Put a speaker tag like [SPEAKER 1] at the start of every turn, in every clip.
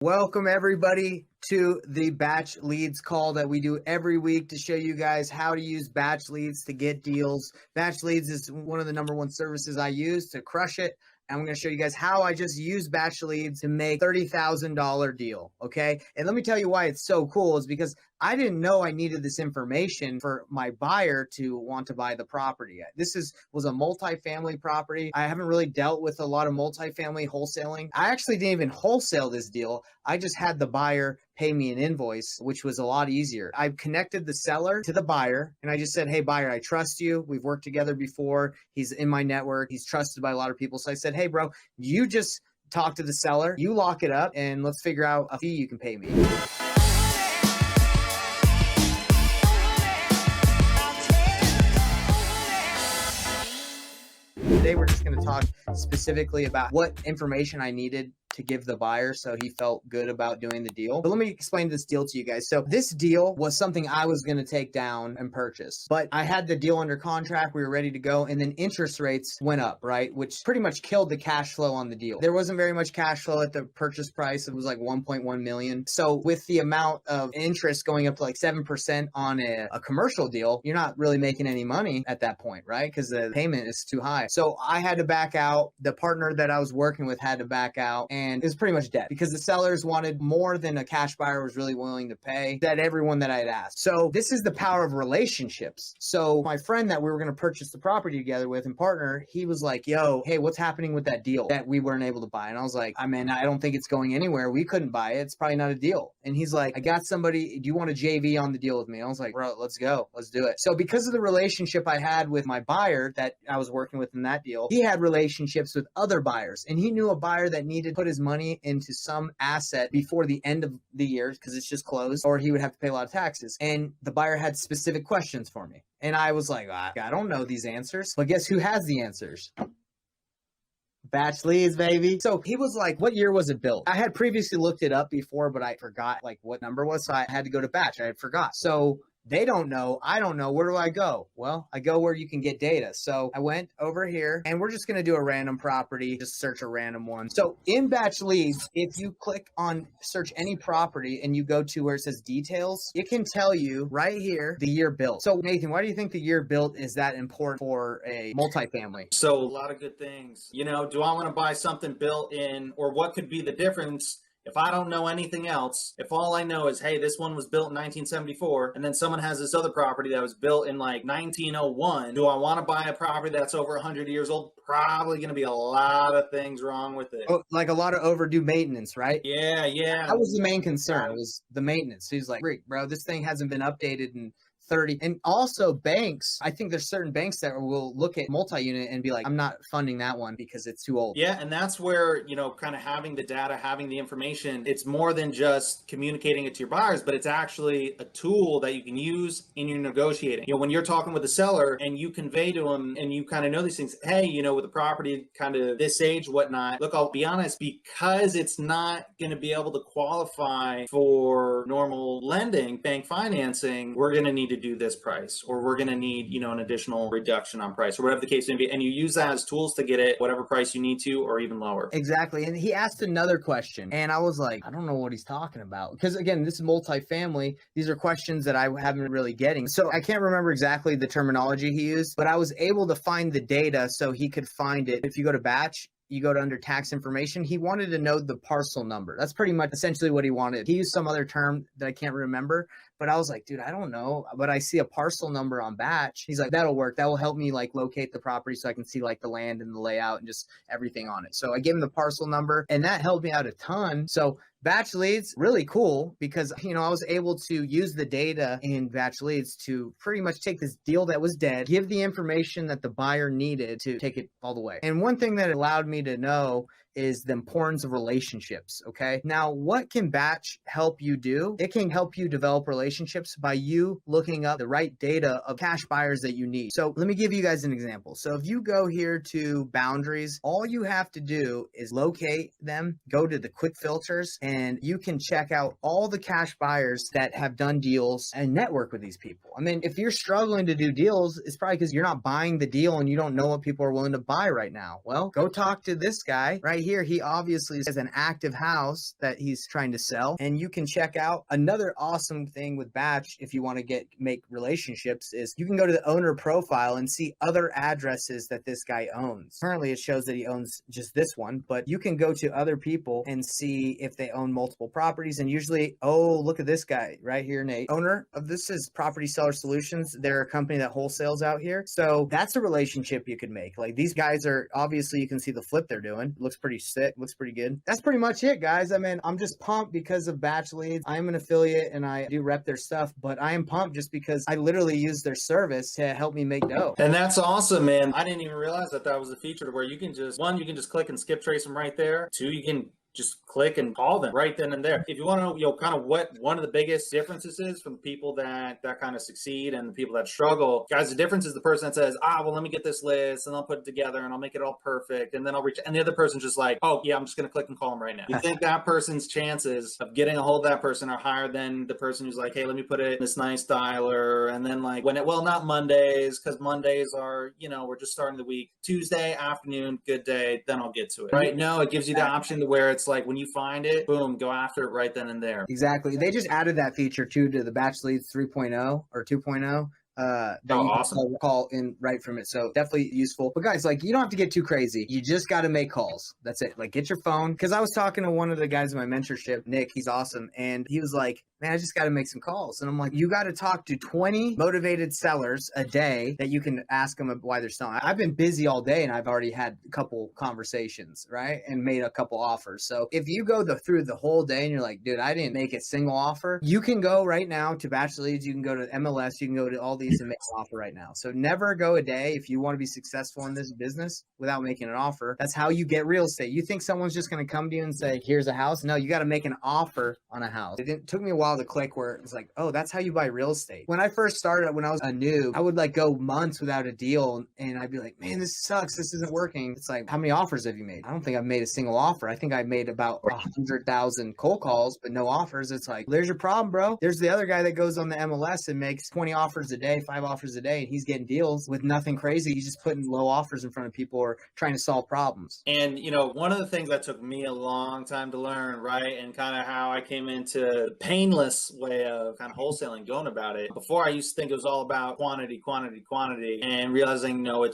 [SPEAKER 1] Welcome everybody to the batch leads call that we do every week to show you guys how to use batch leads to get deals. Batch leads is one of the number one services I use to crush it. And I'm going to show you guys how I just use batch leads to make $30,000 deal. Okay. And let me tell you why it's so cool is because I didn't know I needed this information for my buyer to want to buy the property. This was a multifamily property. I haven't really dealt with a lot of multifamily wholesaling. I actually didn't even wholesale this deal. I just had the buyer pay me an invoice, which was a lot easier. I connected the seller to the buyer and I just said, hey, buyer, I trust you. We've worked together before. He's in my network. He's trusted by a lot of people. So I said, hey, bro, you just talk to the seller, you lock it up, and let's figure out a fee you can pay me. Today, we're just going to talk specifically about what information I needed to give the buyer so he felt good about doing the deal. But let me explain this deal to you guys. So this deal was something I was going to take down and purchase, but I had the deal under contract. We were ready to go. And then interest rates went up, right? Which pretty much killed the cash flow on the deal. There wasn't very much cash flow at the purchase price. It was like 1.1 million. So with the amount of interest going up to like 7% on a commercial deal, you're not really making any money at that point, right? Because the payment is too high. So I had to back out. The partner that I was working with had to back out. And it was pretty much dead because the sellers wanted more than a cash buyer was really willing to pay. That everyone that I had asked. So this is the power of relationships. So my friend that we were going to purchase the property together with and partner, he was like, yo, hey, what's happening with that deal that we weren't able to buy? And I was like, I mean, I don't think it's going anywhere. We couldn't buy it. It's probably not a deal. And he's like, I got somebody. Do you want a JV on the deal with me? I was like, bro, let's go. Let's do it. So because of the relationship I had with my buyer that I was working with in that deal, he had relationships with other buyers and he knew a buyer that needed to put his money into some asset before the end of the year because it's just closed, or he would have to pay a lot of taxes. And the buyer had specific questions for me. And I was like, I don't know these answers. But guess who has the answers? Batch leads, baby. So he was like, what year was it built? I had previously looked it up before, but I forgot like what number was. So I had to go to batch. I had forgot. So they don't know. I don't know. Where do I go? Well, I go where you can get data. So I went over here and we're just going to do a random property, just search a random one. So in batch leads, if you click on search any property and you go to where it says details, it can tell you right here the year built. So Nathan, why do you think the year built is that important for a multifamily?
[SPEAKER 2] So a lot of good things. You know, do I want to buy something built in, or what could be the difference? If I don't know anything else, if all I know is, hey, this one was built in 1974, and then someone has this other property that was built in like 1901, do I want to buy a property that's over 100 years old? Probably going to be a lot of things wrong with it.
[SPEAKER 1] Oh, like a lot of overdue maintenance, right?
[SPEAKER 2] Yeah.
[SPEAKER 1] That was the main concern, was the maintenance. He's like, Rick, bro, this thing hasn't been updated in 30. And also banks, I think there's certain banks that will look at multi-unit and be like, I'm not funding that one because it's too old.
[SPEAKER 2] Yeah, and that's where, you know, kind of having the data, having the information, it's more than just communicating it to your buyers, but it's actually a tool that you can use in your negotiating. You know, when you're talking with a seller and you convey to them and you kind of know these things, hey, you know, with a property kind of this age, whatnot, look, I'll be honest, because it's not going to be able to qualify for normal lending, bank financing, we're going to need to do this price, or we're going to need, you know, an additional reduction on price, or whatever the case may be. And you use that as tools to get it whatever price you need to, or even lower.
[SPEAKER 1] Exactly. And he asked another question and I was like, I don't know what he's talking about, because again, this is multifamily. These are questions that I haven't really getting. So I can't remember exactly the terminology he used, but I was able to find the data so he could find it. If you go to batch, you go to under tax information, he wanted to know the parcel number. That's pretty much essentially what he wanted. He used some other term that I can't remember, but I was like, dude, I don't know, but I see a parcel number on batch. He's like, that'll work. That will help me like locate the property so I can see like the land and the layout and just everything on it. So I gave him the parcel number and that helped me out a ton. So batch leads, really cool because, you know, I was able to use the data in batch leads to pretty much take this deal that was dead, give the information that the buyer needed to take it all the way. And one thing that allowed me to know is the importance of relationships. Okay. Now, what can batch help you do? It can help you develop relationships by you looking up the right data of cash buyers that you need. So let me give you guys an example. So if you go here to boundaries, all you have to do is locate them, go to the quick filters, and you can check out all the cash buyers that have done deals and network with these people. I mean, if you're struggling to do deals, it's probably because you're not buying the deal and you don't know what people are willing to buy right now. Well, go talk to this guy right right here, he obviously has an active house that he's trying to sell. And you can check out another awesome thing with Batch if you want to make relationships is you can go to the owner profile and see other addresses that this guy owns. Currently, it shows that he owns just this one, but you can go to other people and see if they own multiple properties. And usually, oh, look at this guy right here, Nate. Owner of this is Property Seller Solutions. They're a company that wholesales out here. So that's a relationship you could make. Like these guys are obviously, you can see the flip they're doing. Looks pretty sick. Looks pretty good. That's pretty much it, guys. I mean, I'm just pumped because of Batch Leads. I'm an affiliate and I do rep their stuff, but I am pumped just because I literally use their service to help me make dough.
[SPEAKER 2] And that's awesome, man. I didn't even realize that that was a feature to where you can just, one, you can just click and skip trace them right there. Two, you can just click and call them right then and there. If you want to know, kind of what one of the biggest differences is from the people that kind of succeed and the people that struggle, guys, the difference is the person that says, well, let me get this list and I'll put it together and I'll make it all perfect. And then I'll reach, and the other person's just like, oh yeah, I'm just going to click and call them right now. You think that person's chances of getting a hold of that person are higher than the person who's like, hey, let me put it in this nice dialer. And then like not Mondays, because Mondays are, we're just starting the week. Tuesday afternoon, good day, then I'll get to it. Right? No, it gives you the option to where it's like when you find it, boom, go after it right then and there.
[SPEAKER 1] Exactly. They just added that feature too to the Batch Leads 3.0 or 2.0. That you
[SPEAKER 2] awesome.
[SPEAKER 1] Call in right from it. So definitely useful. But guys, like you don't have to get too crazy. You just got to make calls. That's it. Like get your phone. Because I was talking to one of the guys in my mentorship, Nick, he's awesome. And he was like, man, I just got to make some calls. And I'm like, you got to talk to 20 motivated sellers a day that you can ask them why they're selling. I've been busy all day and I've already had a couple conversations, right? And made a couple offers. So if you go through the whole day and you're like, dude, I didn't make a single offer, you can go right now to Batch Leads. You can go to MLS. You can go to all these and make an offer right now. So never go a day if you want to be successful in this business without making an offer. That's how you get real estate. You think someone's just going to come to you and say, here's a house? No, you got to make an offer on a house. It took me a while to click where it's like, oh, that's how you buy real estate. When I first started, when I was a noob, I would like go months without a deal and I'd be like, man, this sucks. This isn't working. It's like, how many offers have you made? I don't think I've made a single offer. I think I've made about 100,000 cold calls, but no offers. It's like, there's your problem, bro. There's the other guy that goes on the MLS and makes 20 offers a day, 5 offers a day, and he's getting deals with nothing crazy. He's just putting low offers in front of people or trying to solve problems.
[SPEAKER 2] And, one of the things that took me a long time to learn, right, and kind of how I came into the painless way of kind of wholesaling, going about it. Before, I used to think it was all about quantity, and realizing, no,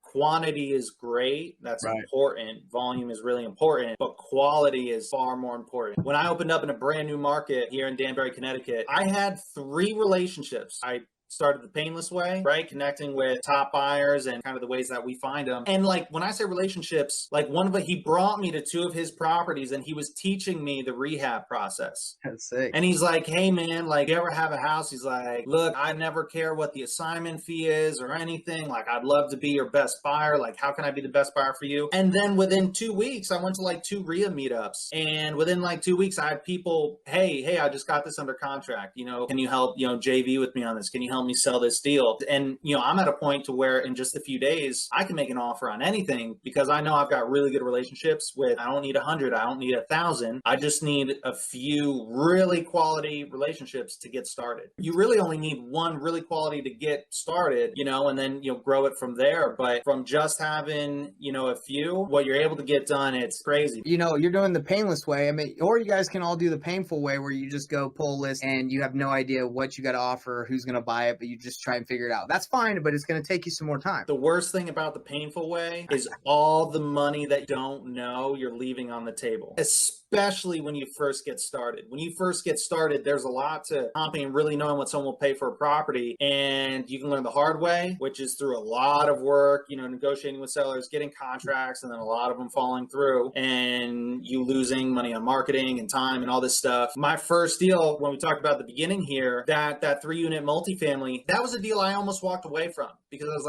[SPEAKER 2] quantity is great. That's right. Important. Volume is really important, but quality is far more important. When I opened up in a brand new market here in Danbury, Connecticut, I had 3 relationships. I started the painless way, right? Connecting with top buyers and kind of the ways that we find them. And like, when I say relationships, like he brought me to 2 of his properties and he was teaching me the rehab process.
[SPEAKER 1] That's sick.
[SPEAKER 2] And he's like, hey man, like, you ever have a house? He's like, look, I never care what the assignment fee is or anything. Like, I'd love to be your best buyer. Like, how can I be the best buyer for you? And then within 2 weeks, I went to like 2 RIA meetups. And within like 2 weeks, I had people, hey, I just got this under contract. Can you help, JV with me on this? Can you help me sell this deal? And I'm at a point to where in just a few days I can make an offer on anything because I know I've got really good relationships with, I don't need 100, I don't need 1,000, I just need a few really quality relationships to get started. You really only need one really quality to get started, and then grow it from there. But from just having a few, what you're able to get done, it's crazy.
[SPEAKER 1] You're doing the painless way. Or you guys can all do the painful way where you just go pull a list and you have no idea what you got to offer, who's going to buy it, but you just try and figure it out. That's fine, but it's going to take you some more time.
[SPEAKER 2] The worst thing about the painful way is all the money that you don't know you're leaving on the table, especially when you first get started. When you first get started, there's a lot to comping and really knowing what someone will pay for a property. And you can learn the hard way, which is through a lot of work, negotiating with sellers, getting contracts, and then a lot of them falling through and you losing money on marketing and time and all this stuff. My first deal, when we talked about the beginning here, that 3-unit multifamily, that was a deal I almost walked away from because I was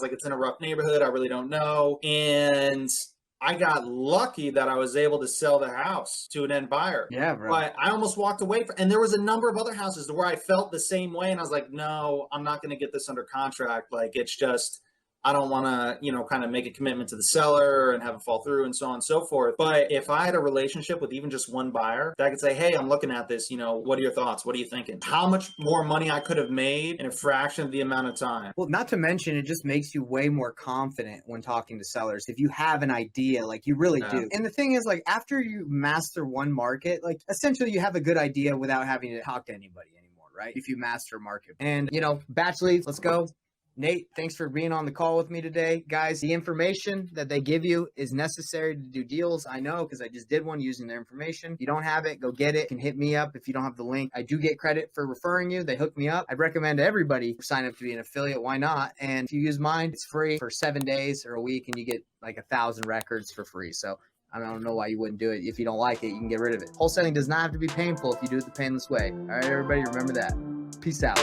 [SPEAKER 2] like, it's in a rough neighborhood. I really don't know. And I got lucky that I was able to sell the house to an end buyer.
[SPEAKER 1] Yeah, bro.
[SPEAKER 2] But I almost walked away and there was a number of other houses where I felt the same way. And I was like, no, I'm not going to get this under contract. Like, it's just, I don't want to, kind of make a commitment to the seller and have it fall through and so on and so forth. But if I had a relationship with even just one buyer, that I could say, hey, I'm looking at this, what are your thoughts? What are you thinking? How much more money I could have made in a fraction of the amount of time.
[SPEAKER 1] Well, not to mention, it just makes you way more confident when talking to sellers. If you have an idea, like you really do. And the thing is, like, after you master one market, like essentially you have a good idea without having to talk to anybody anymore, right? If you master a market. And, batch leads, let's go. Nate, thanks for being on the call with me today. Guys, the information that they give you is necessary to do deals. I know, because I just did one using their information. If you don't have it, go get it. You can hit me up if you don't have the link. I do get credit for referring you. They hook me up. I'd recommend everybody sign up to be an affiliate. Why not? And if you use mine, it's free for 7 days or a week, and you get like 1,000 records for free. So I don't know why you wouldn't do it. If you don't like it, you can get rid of it. Wholesaling does not have to be painful if you do it the painless way. All right, everybody, remember that. Peace out.